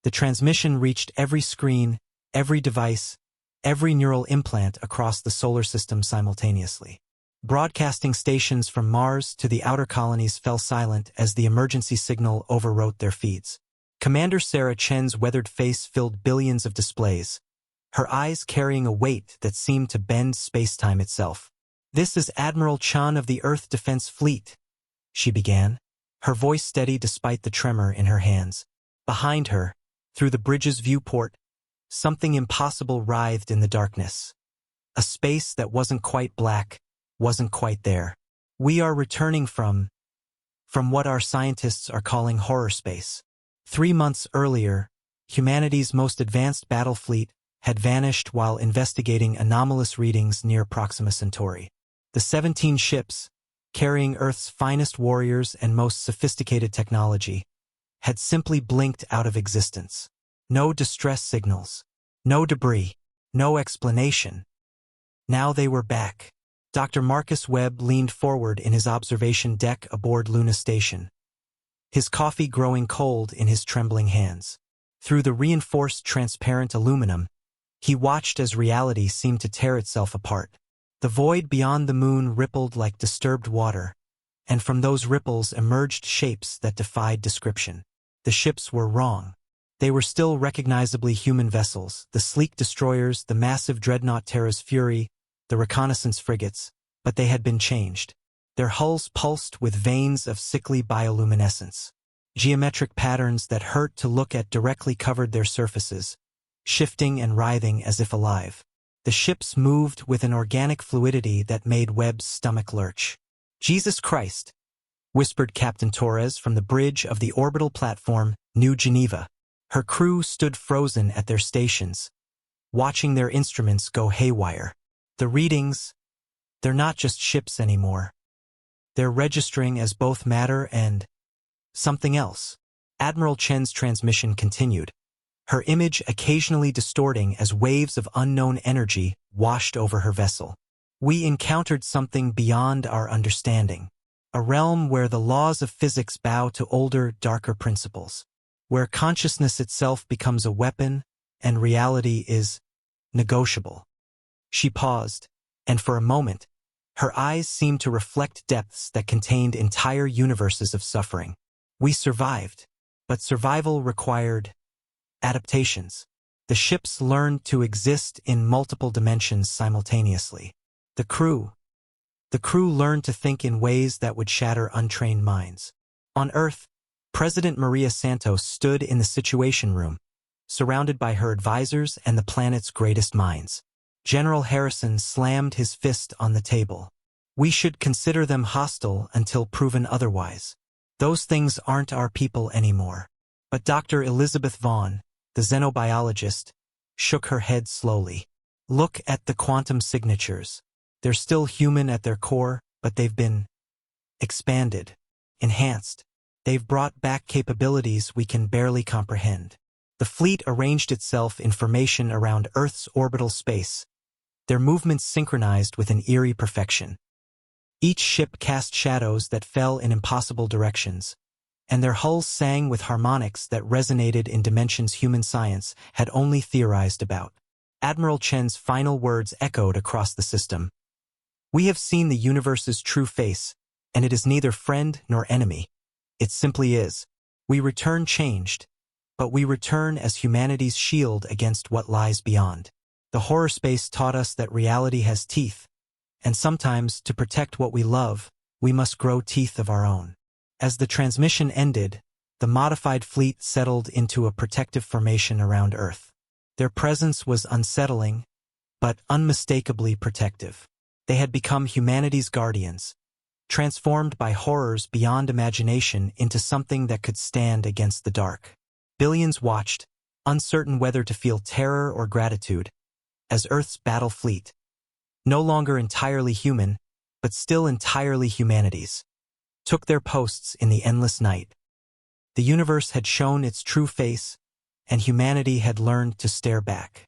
The transmission reached every screen, every device, every neural implant across the solar system simultaneously. Broadcasting stations from Mars to the outer colonies fell silent as the emergency signal overwrote their feeds. Commander Sarah Chen's weathered face filled billions of displays, her eyes carrying a weight that seemed to bend space-time itself. "This is Admiral Chen of the Earth Defense Fleet," she began, her voice steady despite the tremor in her hands. Behind her, through the bridge's viewport, something impossible writhed in the darkness. A space that wasn't quite black, wasn't quite there. "We are returning from what our scientists are calling horror space." 3 months earlier, humanity's most advanced battle fleet had vanished while investigating anomalous readings near Proxima Centauri. The 17 ships, carrying Earth's finest warriors and most sophisticated technology, had simply blinked out of existence. No distress signals, no debris, no explanation. Now they were back. Dr. Marcus Webb leaned forward in his observation deck aboard Luna Station, his coffee growing cold in his trembling hands. Through the reinforced transparent aluminum, he watched as reality seemed to tear itself apart. The void beyond the moon rippled like disturbed water, and from those ripples emerged shapes that defied description. The ships were wrong. They were still recognizably human vessels, the sleek destroyers, the massive dreadnought Terra's Fury, the reconnaissance frigates, but they had been changed. Their hulls pulsed with veins of sickly bioluminescence. Geometric patterns that hurt to look at directly covered their surfaces, shifting and writhing as if alive. The ships moved with an organic fluidity that made Webb's stomach lurch. "Jesus Christ," whispered Captain Torres from the bridge of the orbital platform, New Geneva. Her crew stood frozen at their stations, watching their instruments go haywire. The readings, they're not just ships anymore. They're registering as both matter and something else. Admiral Chen's transmission continued, her image occasionally distorting as waves of unknown energy washed over her vessel. "We encountered something beyond our understanding, a realm where the laws of physics bow to older, darker principles, where consciousness itself becomes a weapon and reality is negotiable." She paused, and for a moment, her eyes seemed to reflect depths that contained entire universes of suffering. "We survived, but survival required adaptations. The ships learned to exist in multiple dimensions simultaneously. The crew learned to think in ways that would shatter untrained minds." On Earth, President Maria Santos stood in the Situation Room, surrounded by her advisors and the planet's greatest minds. General Harrison slammed his fist on the table. "We should consider them hostile until proven otherwise. Those things aren't our people anymore." But Dr. Elizabeth Vaughn, the xenobiologist, shook her head slowly. "Look at the quantum signatures. They're still human at their core, but they've been expanded, enhanced. They've brought back capabilities we can barely comprehend." The fleet arranged itself in formation around Earth's orbital space, their movements synchronized with an eerie perfection. Each ship cast shadows that fell in impossible directions, and their hulls sang with harmonics that resonated in dimensions human science had only theorized about. Admiral Chen's final words echoed across the system. "We have seen the universe's true face, and it is neither friend nor enemy. It simply is. We return changed, but we return as humanity's shield against what lies beyond. The horror space taught us that reality has teeth, and sometimes, to protect what we love, we must grow teeth of our own." As the transmission ended, the modified fleet settled into a protective formation around Earth. Their presence was unsettling, but unmistakably protective. They had become humanity's guardians, transformed by horrors beyond imagination into something that could stand against the dark. Billions watched, uncertain whether to feel terror or gratitude, as Earth's battle fleet, no longer entirely human, but still entirely humanity's, took their posts in the endless night. The universe had shown its true face, and humanity had learned to stare back.